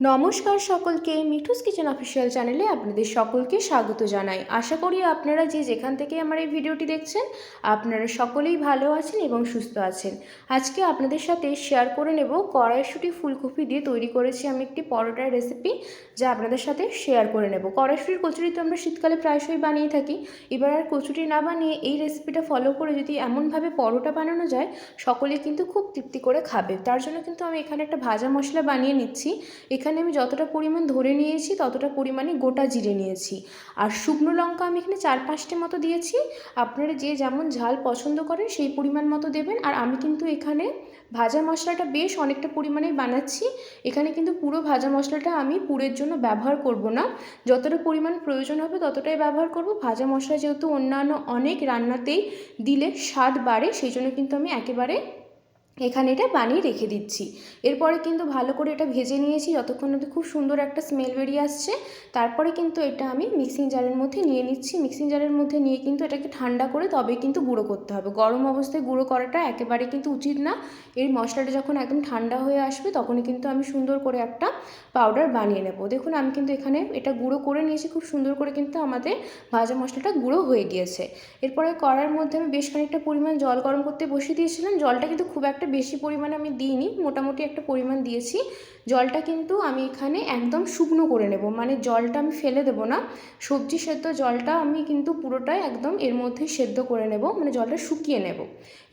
নমস্কার সকলকে, Mithu's kitchen official চ্যানেলে আপনাদের সকলকে স্বাগত জানাই। আশা করি আপনারা যে যেখান থেকে আমার এই ভিডিওটি দেখছেন আপনারা সকলেই ভালো আছেন এবং সুস্থ আছেন। আজকে আপনাদের সাথে শেয়ার করে নেব কড়াইশুঁটি ফুলকপি দিয়ে তৈরি করেছি আমি একটি পরোটার রেসিপি, যা আপনাদের সাথে শেয়ার করে নেব। কড়াইশুঁটির কচুরি তো আমরা শীতকালে প্রায়শই বানিয়ে থাকি। এবার আর কচুরি না বানিয়ে এই রেসিপিটা ফলো করে যদি এমনভাবে পরোটা বানানো যায়, সকলে কিন্তু খুব তৃপ্তি করে খাবে। তার জন্য কিন্তু আমি এখানে একটা ভাজা মশলা বানিয়ে নিচ্ছি। এখানে আমি যতটা পরিমাণ ধরে নিয়েছি ততটা পরিমাণে গোটা জিরে নিয়েছি, আর শুকনো লঙ্কা আমি এখানে 4-5টি মতো দিয়েছি। আপনারা যে যেমন ঝাল পছন্দ করেন সেই পরিমাণ মতো দেবেন। আর আমি কিন্তু এখানে ভাজা মশলাটা বেশ অনেকটা পরিমাণেই বানাচ্ছি। এখানে কিন্তু পুরো ভাজা মশলাটা আমি পুরের জন্য ব্যবহার করব না, যতটা পরিমাণ প্রয়োজন হবে ততটাই ব্যবহার করব। ভাজা মশলা যেহেতু অন্যান্য অনেক রান্নাতেই দিলে স্বাদ বাড়ে, সেই জন্য কিন্তু আমি একেবারে এখানে এটা বানিয়ে রেখে দিচ্ছি। এরপরে কিন্তু ভালো করে এটা ভেজে নিয়েছি যতক্ষণ অবধি খুব সুন্দর একটা স্মেল বেরিয়ে আসছে। তারপরে কিন্তু এটা আমি মিক্সিং জারের মধ্যে নিয়ে নিচ্ছি। মিক্সিং জারের মধ্যে নিয়ে কিন্তু এটাকে ঠান্ডা করে তবে কিন্তু গুঁড়ো করতে হবে। গরম অবস্থায় গুঁড়ো করাটা একেবারে কিন্তু উচিত না। এর মশলাটা যখন একদম ঠান্ডা হয়ে আসবে তখনই কিন্তু আমি সুন্দর করে একটা পাউডার বানিয়ে নেব। দেখুন আমি কিন্তু এখানে এটা গুঁড়ো করে নিয়েছি, খুব সুন্দর করে কিন্তু আমাদের ভাজা মশলাটা গুঁড়ো হয়ে গিয়েছে। এরপরে কড়াইয়ের মধ্যে আমি বেশ খানিকটা পরিমাণ জল গরম করতে বসিয়ে দিয়েছিলাম। জলটা কিন্তু খুব একটা বেশি পরিমাণে আমি দিইনি, মোটামুটি একটা পরিমাণ দিয়েছি। জলটা কিন্তু আমি এখানে একদম শুকনো করে নেব, মানে জলটা আমি ফেলে দেবো না। সবজি সেদ্ধ জলটা আমি কিন্তু পুরোটাই একদম এর মধ্যে সেদ্ধ করে নেব, মানে জলটা শুকিয়ে নেব।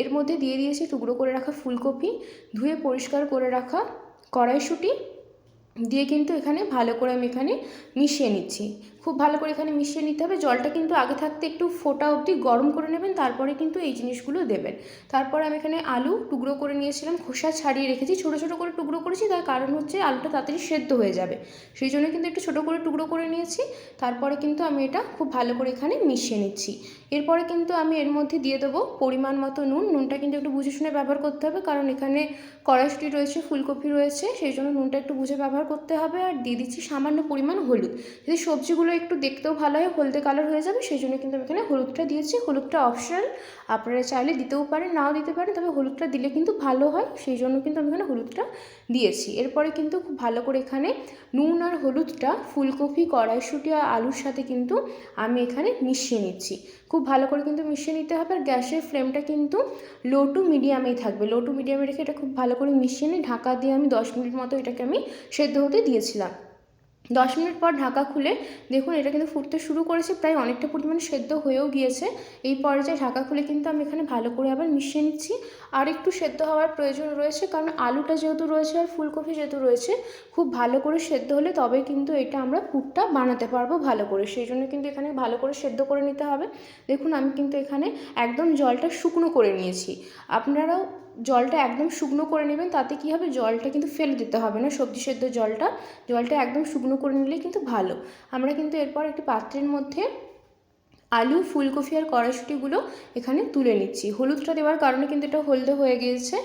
এর মধ্যে দিয়ে দিয়েছি টুকরো করে রাখা ফুলকপি, ধুয়ে পরিষ্কার করে রাখা কড়াইশুঁটি দিয়ে কিন্তু এখানে ভালো করে আমি এখানে মিশিয়ে নিচ্ছি। খুব ভালো করে এখানে মিশিয়ে নিতে হবে। জলটা কিন্তু আগে থাকতে একটু ফোটা অবধি গরম করে নেবেন, তারপরে কিন্তু এই জিনিসগুলো দেবেন। তারপরে আমি এখানে আলু টুকরো করে নিয়েছিলাম, খোসা ছাড়িয়ে রেখেছি, ছোটো ছোটো করে টুকরো করেছি। তার কারণ হচ্ছে আলুটা তাড়াতাড়ি সেদ্ধ হয়ে যাবে, সেই জন্য কিন্তু একটু ছোটো করে টুকরো করে নিয়েছি। তারপরে কিন্তু আমি এটা খুব ভালো করে এখানে মিশিয়ে নিচ্ছি। এরপরে কিন্তু আমি এর মধ্যে দিয়ে দেবো পরিমাণ মতো নুন। নুনটা কিন্তু একটু বুঝে শুনে ব্যবহার করতে হবে, কারণ এখানে কড়াইশুঁটি রয়েছে, ফুলকপি রয়েছে, সেই জন্য নুনটা একটু বুঝে ব্যবহার করতে হবে। আর দিয়ে দিচ্ছি সামান্য পরিমাণ হলুদ। যদি সবজিগুলো একটু দেখতেও ভালো হয়, হলদে কালার হয়ে যাবে, সেই জন্য কিন্তু আমি এখানে হলুদটা দিয়েছি। হলুদটা অপশনাল, আপনারা চাইলে দিতেও পারেন, নাও দিতে পারেন, তবে হলুদটা দিলে কিন্তু ভালো হয়, সেই জন্য কিন্তু আমি এখানে হলুদটা দিয়েছি। এরপরে কিন্তু খুব ভালো করে এখানে নুন আর হলুদটা ফুলকপি, কড়াইশুঁটি আর আলুর সাথে কিন্তু আমি এখানে মিশিয়ে নিচ্ছি। খুব ভালো করে কিন্তু মিশিয়ে নিতে হবে। আর গ্যাসের ফ্লেমটা কিন্তু লো টু মিডিয়ামেই থাকবে। লো টু মিডিয়ামে রেখে এটা খুব ভালো করে মিশিয়ে নিই। ঢাকা দিয়ে আমি 10 মিনিট মতো এটাকে আমি সেদ্ধ হতে দিয়েছিলাম। 10 মিনিট পর ঢাকা খুলে দেখুন এটা কিন্তু ফুটতে শুরু করেছে, প্রায় অনেকটা পরিমাণে সেদ্ধ হয়েও গিয়েছে। এই পর্যায়ে ঢাকা খুলে কিন্তু আমি এখানে ভালো করে আবার মিশিয়ে নিচ্ছি। আর একটু সেদ্ধ হওয়ার প্রয়োজন রয়েছে, কারণ আলুটা যেহেতু রয়েছে আর ফুলকপি যেহেতু রয়েছে, খুব ভালো করে সেদ্ধ হলে তবেই কিন্তু এটা আমরা পুরটা বানাতে পারবো ভালো করে, সেই জন্য কিন্তু এখানে ভালো করে সেদ্ধ করে নিতে হবে। দেখুন আমি কিন্তু এখানে একদম জলটা শুকনো করে নিয়েছি। আপনারাও জলটা একদম শুকনো করে নেবেন, তাতে কী হবে, জলটা কিন্তু ফেলে দিতে হবে না। সবজি সেদ্ধ জলটা একদম শুকনো করে নিলেই কিন্তু ভালো। আমরা কিন্তু এরপর একটি পাত্রের মধ্যে আলু, ফুলকপি আর কড়াইশুঁটিগুলো এখানে তুলে নিচ্ছি। হলুদটা দেওয়ার কারণে কিন্তু এটা হলদে হয়ে গিয়েছে।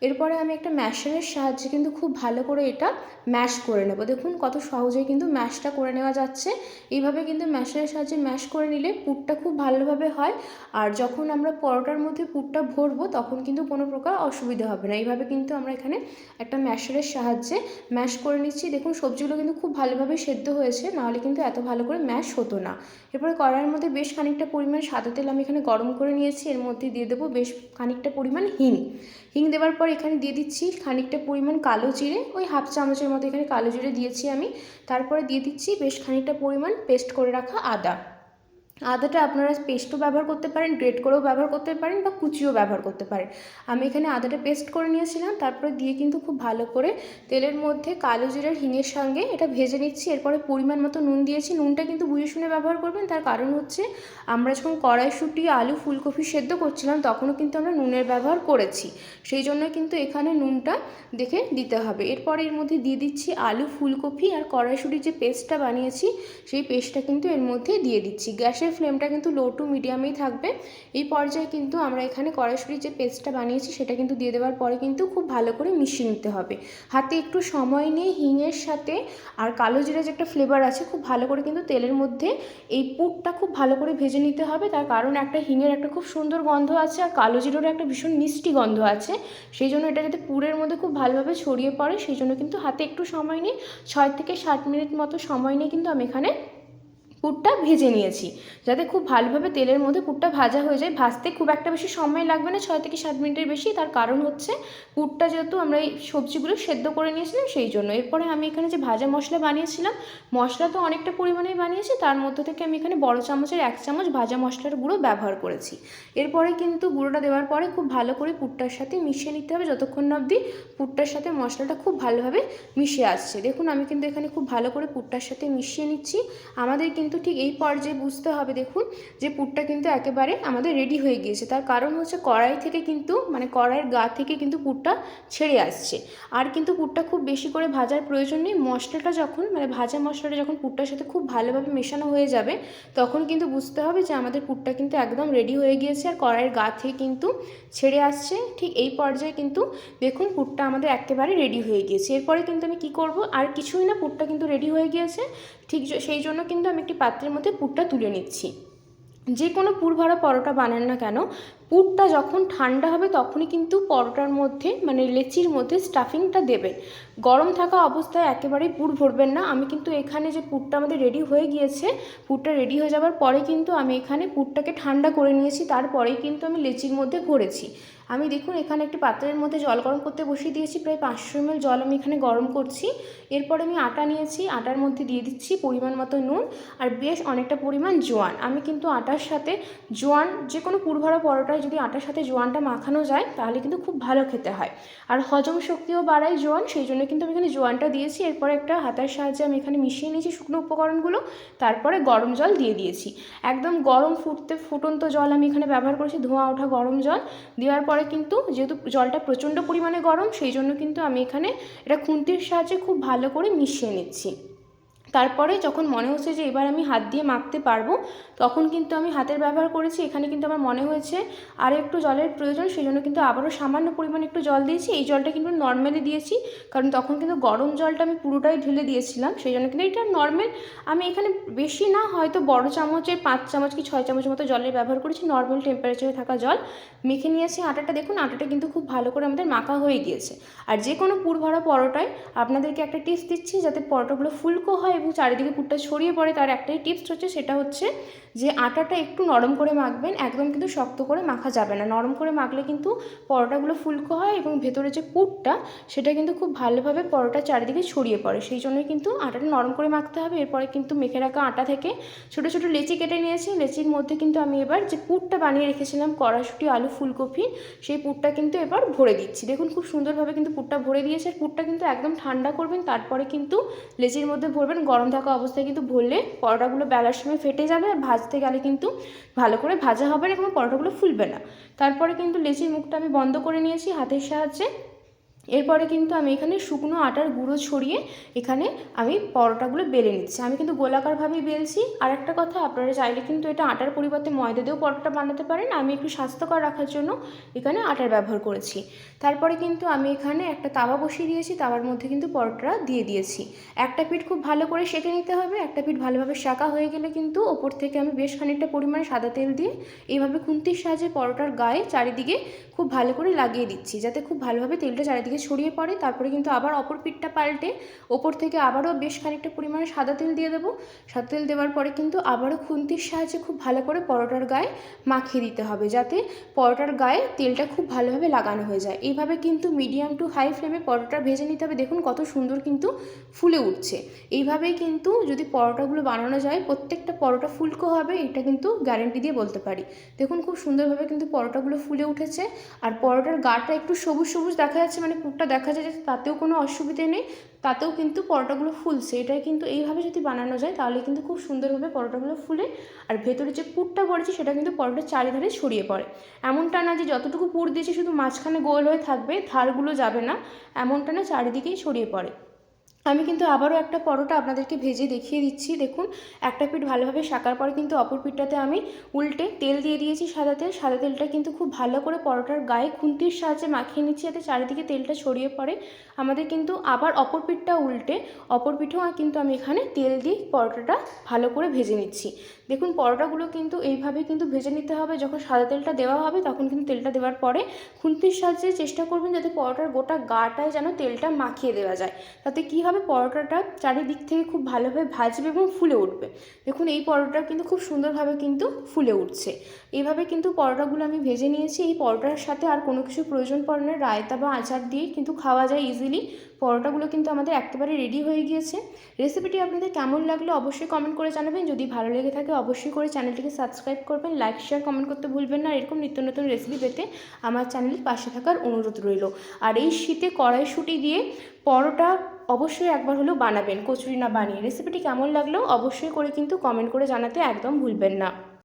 এরপরে আমি একটা ম্যাশারের সাহায্যে কিন্তু খুব ভালো করে এটা ম্যাশ করে নেব। দেখুন কত সহজেই কিন্তু ম্যাশটা করে নেওয়া যাচ্ছে। এইভাবে কিন্তু ম্যাশারের সাহায্যে ম্যাশ করে নিলে পুরটা খুব ভালোভাবে হয়। আর যখন আমরা পরোটার মধ্যে পুরটা ভরবো তখন কিন্তু কোনো প্রকার অসুবিধা হবে না। এইভাবে কিন্তু আমরা এখানে একটা ম্যাশারের সাহায্যে ম্যাশ করে নিচ্ছি। দেখুন সবজিগুলো কিন্তু খুব ভালোভাবে সেদ্ধ হয়েছে, নাহলে কিন্তু এত ভালো করে ম্যাশ হতো না। এরপরে কড়াইয়ের মধ্যে বেশ খানিকটা পরিমাণ সাদা তেল আমি এখানে গরম করে নিয়েছি। এর মধ্যে দিয়ে দেবো বেশ খানিকটা পরিমাণ হিং দেওয়ার পর এখানে দিয়ে দিচ্ছি খানিকটা পরিমাণ কালো জিরে, ওই হাফ চামচের মতো এখানে কালো জিরে দিয়েছি আমি। তারপরে দিয়ে দিচ্ছি বেশ খানিকটা পরিমাণ পেস্ট করে রাখা আদা। আদাটা আপনারা পেস্টও ব্যবহার করতে পারেন, গ্রেট করেও ব্যবহার করতে পারেন, বা কুচিও ব্যবহার করতে পারেন। আমি এখানে আদাটা পেস্ট করে নিয়েছিলাম। তারপরে দিয়ে কিন্তু খুব ভালো করে তেলের মধ্যে কালো জিরার হিঙের সঙ্গে এটা ভেজে নিচ্ছি। এরপরে পরিমাণ মতো নুন দিয়েছি। নুনটা কিন্তু বুঝে শুনে ব্যবহার করবেন, তার কারণ হচ্ছে আমরা যখন কড়াইশুঁটি, আলু, ফুলকপি সেদ্ধ করছিলাম তখনও কিন্তু আমরা নুনের ব্যবহার করেছি, সেই জন্য কিন্তু এখানে নুনটা দেখে দিতে হবে। এরপরে এর মধ্যে দিয়ে দিচ্ছি আলু, ফুলকপি আর কড়াইশুঁটির যে পেস্টটা বানিয়েছি সেই পেস্টটা কিন্তু এর মধ্যে দিয়ে দিচ্ছি। গ্যাসের গ্যাসের ফ্লেমটা কিন্তু লো টু মিডিয়ামেই থাকবে। এই পর্যায়ে কিন্তু আমরা এখানে কড়াইশুঁটির যে পেস্টটা বানিয়েছি সেটা কিন্তু দিয়ে দেওয়ার পরে কিন্তু খুব ভালো করে মিশিয়ে নিতে হবে। হাতে একটু সময় নিয়ে হিঙের সাথে আর কালো জিরা যে একটা ফ্লেভার আছে খুব ভালো করে কিন্তু তেলের মধ্যে এই পুরটা খুব ভালো করে ভেজে নিতে হবে। তার কারণ একটা হিঙের একটা খুব সুন্দর গন্ধ আছে আর কালো জিরারও একটা ভীষণ মিষ্টি গন্ধ আছে, সেই জন্য এটা যাতে পুরের মধ্যে খুব ভালোভাবে ছড়িয়ে পড়ে সেই জন্য কিন্তু হাতে একটু সময় নিয়ে 6 থেকে 7 মিনিট মতো সময় নিয়ে কিন্তু আমি এখানে পুরটা ভেজে নিয়েছি, যাতে খুব ভালোভাবে তেলের মধ্যে পুরটা ভাজা হয়ে যায়। ভাজতে খুব একটা বেশি সময় লাগবে না, 6 থেকে 7 মিনিটের বেশি। তার কারণ হচ্ছে পুরটা যেহেতু আমরা এই সবজিগুলো সেদ্ধ করে নিয়েছিলাম সেই জন্য। এরপরে আমি এখানে যে ভাজা মশলা বানিয়েছিলাম, মশলা তো অনেকটা পরিমাণেই বানিয়েছি, তার মধ্যে থেকে আমি এখানে বড় চামচের 1 চামচ ভাজা মশলার গুঁড়ো ব্যবহার করেছি। এরপরে কিন্তু গুঁড়োটা দেওয়ার পরে খুব ভালো করে পুরটার সাথে মিশিয়ে নিতে হবে যতক্ষণ না অবধি পুরটার সাথে মশলাটা খুব ভালোভাবে মিশে আসছে। দেখুন আমি কিন্তু এখানে খুব ভালো করে পুরটার সাথে মিশিয়ে নিচ্ছি। আমাদের কিন্তু ঠিক এই পর্যায়ে বুঝতে হবে দেখুন যে পুরটা কিন্তু একেবারে আমাদের রেডি হয়ে গিয়েছে। তার কারণ হচ্ছে কড়াই থেকে কিন্তু কড়াইয়ের গা থেকে কিন্তু পুরটা ছেড়ে আসছে। আর কিন্তু পুরটা খুব বেশি করে ভাজার প্রয়োজন নেই। মশলাটা যখন ভাজা মশলাটা যখন পুরটার সাথে খুব ভালোভাবে মেশানো হয়ে যাবে তখন কিন্তু বুঝতে হবে যে আমাদের পুরটা কিন্তু একদম রেডি হয়ে গিয়েছে আর কড়াইয়ের গা থেকে কিন্তু ছেড়ে আসছে। ঠিক এই পর্যায়ে কিন্তু দেখুন পুরটা আমাদের একেবারে রেডি হয়ে গিয়েছে। এরপরে কিন্তু আমি কি করব, আর কিছুই না, পুরটা কিন্তু রেডি হয়ে গিয়েছে। ঠিক সেই জন্য কিন্তু আমি একটি পাত্রের মধ্যে পুরটা তুলে নিচ্ছি। যে কোনো পুর ভরা পরোটা বানান না কেন, পুরটা যখন ঠান্ডা হবে তখনই কিন্তু পরোটার মধ্যে লেচির মধ্যে স্টাফিংটা দেবেন। গরম থাকা অবস্থায় একেবারেই পুর ভরবেন না। আমি কিন্তু এখানে যে পুরটা আমাদের রেডি হয়ে গিয়েছে, পুরটা রেডি হয়ে যাওয়ার পরে কিন্তু আমি এখানে পুরটাকে ঠান্ডা করে নিয়েছি, তারপরেই কিন্তু আমি লেচির মধ্যে ভরেছি। আমি দেখুন এখানে একটি পাত্রের মধ্যে জল গরম করতে বসিয়ে দিয়েছি, প্রায় 500 ml জল আমি এখানে গরম করছি। এরপর আমি আটা নিয়েছি, আটার মধ্যে দিয়ে দিচ্ছি পরিমাণ মতো নুন আর বেশ অনেকটা পরিমাণ জোয়ান। আমি কিন্তু আটার সাথে জোয়ান, যে কোনো পুর ভরা পরোটায় যদি আটার সাথে জোয়ানটা মাখানো যায় তাহলে কিন্তু খুব ভালো খেতে হয় আর হজম শক্তিও বাড়ায় জোয়ান, সেই জন্য কিন্তু আমি এখানে জোয়ানটা দিয়েছি। এরপরে একটা হাতার সাহায্যে আমি এখানে মিশিয়ে নিয়েছি শুকনো উপকরণগুলো, তারপরে গরম জল দিয়ে দিয়েছি। একদম গরম ফুটন্ত জল আমি এখানে ব্যবহার করেছি, ধোঁয়া ওঠা গরম জল দেওয়ার পরে কিন্তু যেহেতু জলটা প্রচণ্ড পরিমাণে গরম সেই জন্য কিন্তু আমি এখানে এটা খুন্তির সাহায্যে খুব ভালো করে মিশিয়ে নিচ্ছি। তারপরে যখন মনে হচ্ছে যে এবার আমি হাত দিয়ে মাখতে পারবো তখন কিন্তু আমি হাতের ব্যবহার করেছি। এখানে কিন্তু আমার মনে হয়েছে আরও একটু জলের প্রয়োজন, সেই জন্য কিন্তু আবারও সামান্য পরিমাণে একটু জল দিয়েছি। এই জলটা কিন্তু নর্মালি দিয়েছি, কারণ তখন কিন্তু গরম জলটা আমি পুরোটাই ঢেলে দিয়েছিলাম, সেই জন্য কিন্তু এটা নর্মাল। আমি এখানে বেশি না, হয়তো বড় চামচের 5 চামচ কি 6 চামচ মতো জলের ব্যবহার করেছি, নর্মাল টেম্পারেচারে থাকা জল মেখে নিয়েছি। আটাটা দেখুন, আটাটা কিন্তু খুব ভালো করে আমাদের মাখা হয়ে গিয়েছে। আর যে কোনো পুর ভরা পরোটায় আপনাদেরকে একটা টিপস দিচ্ছি, যাতে পরোটাগুলো ফুলকো হয় এবং চারিদিকে পুরটা ছড়িয়ে পড়ে, তার একটাই টিপস হচ্ছে, সেটা হচ্ছে যে আটাটা একটু নরম করে মাখবেন, একদম কিন্তু শক্ত করে মাখা যাবে না। নরম করে মাখলে কিন্তু পরোটাগুলো ফুলকো হয় এবং ভেতরে যে পুরটা সেটা কিন্তু খুব ভালোভাবে পরোটার চারিদিকে ছড়িয়ে পড়ে, সেই জন্যই কিন্তু আটাটা নরম করে মাখতে হবে। এরপরে কিন্তু মেখে রাখা আটা থেকে ছোটো ছোটো লেচি কেটে নিয়েছি। লেচির মধ্যে কিন্তু আমি এবার যে পুরটা বানিয়ে রেখেছিলাম কড়াইশুঁটি আলু ফুলকপি, সেই পুরটা কিন্তু এবার ভরে দিচ্ছি। দেখুন খুব সুন্দরভাবে কিন্তু পুরটা ভরে দিয়েছে। আর পুরটা কিন্তু একদম ঠান্ডা করবেন, তারপরে কিন্তু লেচির মধ্যে ভরবেন। গরম থাকা অবস্থায় কিন্তু ভরলে পরোটাগুলো বেলার সময় ফেটে যাবে আর ভাজতে গেলে কিন্তু ভালো করে ভাজা হবে না এবং পরোটাগুলো ফুলবে না। তারপরে কিন্তু লেচির মুখটা আমি বন্ধ করে নিয়েছি হাতের সাহায্যে। এরপরে কিন্তু আমি এখানে শুকনো আটার গুঁড়ো ছড়িয়ে এখানে আমি পরোটাগুলো বেলে নিচ্ছি। আমি কিন্তু গোলাকারভাবেই বেলছি। আর একটা কথা, আপনারা চাইলে কিন্তু এটা আটার পরিবর্তে ময়দা দিয়েও পরোটা বানাতে পারেন। আমি একটু স্বাস্থ্যকর রাখার জন্য এখানে আটার ব্যবহার করেছি। তারপরে কিন্তু আমি এখানে একটা তাওয়া বসিয়ে দিয়েছি, তাওয়ার মধ্যে কিন্তু পরোটাটা দিয়ে দিয়েছি। একটা পিঠ খুব ভালো করে সেঁকে নিতে হবে। একটা পিঠ ভালোভাবে সেঁকা হয়ে গেলে কিন্তু ওপর থেকে আমি বেশ খানিকটা পরিমাণে সাদা তেল দিয়ে এইভাবে খুন্তির সাহায্যে পরোটার গায়ে চারিদিকে খুব ভালো করে লাগিয়ে দিচ্ছি, যাতে খুব ভালোভাবে তেলটা চারিদিকে ছড়িয়ে পড়ে। তারপরে কিন্তু আবার অপর পিঠটা পাল্টে ওপর থেকে আবারও বেশ খানিকটা পরিমাণে সাদা তেল দিয়ে দেবো। সাদা তেল দেওয়ার পরে কিন্তু আবারও খুন্তির সাহায্যে খুব ভালো করে পরোটার গায়ে মাখিয়ে দিতে হবে, যাতে পরোটার গায়ে তেলটা খুব ভালোভাবে লাগানো হয়ে যায়। এইভাবে কিন্তু মিডিয়াম টু হাই ফ্লেমে পরোটা ভেজে নিতে হবে। দেখুন কত সুন্দর কিন্তু ফুলে উঠছে। এইভাবেই কিন্তু যদি পরোটাগুলো বানানো যায় প্রত্যেকটা পরোটা ফুলকো হবে, এটা কিন্তু গ্যারেন্টি দিয়ে বলতে পারি। দেখুন খুব সুন্দরভাবে কিন্তু পরোটাগুলো ফুলে উঠেছে। আর পরোটার গাটা একটু সবুজ সবুজ দেখা যাচ্ছে, পুরটা দেখা যায় যে তাতেও কোনো অসুবিধে নেই, তাতেও কিন্তু পরোটাগুলো ফুলছে। এটাই কিন্তু এইভাবে যদি বানানো যায় তাহলে কিন্তু খুব সুন্দরভাবে পরোটাগুলো ফুলে আর ভেতরে যে পুরটা পড়েছে সেটা কিন্তু পরোটার চারিধারে ছড়িয়ে পড়ে। এমনটা না যে যতটুকু পুর দিয়েছি শুধু মাঝখানে গোল হয়ে থাকবে, ধারগুলো যাবে না, এমনটা না, চারিদিকেই ছড়িয়ে পড়ে। আমি কিন্তু আবারও একটা পরোটা আপনাদেরকে ভেজে দেখিয়ে দিচ্ছি। দেখুন, একটা পিঠ ভালোভাবে সেঁকার পরে কিন্তু অপর পিঠটাতে আমি উল্টে তেল দিয়ে দিয়েছি, সাদা তেল। সাদা তেলটা কিন্তু খুব ভালো করে পরোটার গায়ে খুন্তির সাহায্যে মাখিয়ে নিচ্ছি, যাতে চারিদিকে তেলটা ছড়িয়ে পড়ে। আমাদের কিন্তু আবার অপর পিঠটা উল্টে অপর পিঠেও কিন্তু আমি এখানে তেল দিয়ে পরোটাটা ভালো করে ভেজে নিচ্ছি। দেখুন, পরোটাগুলো কিন্তু এইভাবে কিন্তু ভেজে নিতে হবে। যখন সাদা তেলটা দেওয়া হবে তখন কিন্তু তেলটা দেওয়ার পরে খুন্তির সাহায্যে চেষ্টা করবেন যাতে পরোটার গোটা গাটায় যেন তেলটা মাখিয়ে দেওয়া যায়। তাতে কী হবে, পরোটাটা চারিদিক থেকে খুব ভালোভাবে ভাজবে এবং ফুলে উঠবে। দেখুন, এই পরোটা কিন্তু খুব সুন্দরভাবে কিন্তু ফুলে উঠছে। এইভাবে কিন্তু পরোটাগুলো আমি ভেজে নিয়েছি। এই পরোটার সাথে আর কোনো কিছু প্রয়োজন পড়ে না, রায়তা বা আচার দিয়েই কিন্তু খাওয়া যায় ইজিলি। পরোটাগুলো কিন্তু আমাদের একেবারে রেডি হয়ে গিয়েছে। রেসিপিটি আপনাদের কেমন লাগলো অবশ্যই কমেন্ট করে জানাবেন। যদি ভালো লেগে থাকে অবশ্যই করে চ্যানেলটিকে সাবস্ক্রাইব করবেন, লাইক শেয়ার কমেন্ট করতে ভুলবেন না। এরকম নিত্য নতুন রেসিপি পেতে আমার চ্যানেলের পাশে থাকার অনুরোধ রইল। আর এই শীতে কড়াইশুঁটি দিয়ে পরোটা অবশ্যই একবার হলেও বানাবেন, কচুরি না বানিয়ে। রেসিপিটি কেমন লাগলো অবশ্যই করে কিন্তু কমেন্ট করে জানাতে একদম ভুলবেন না।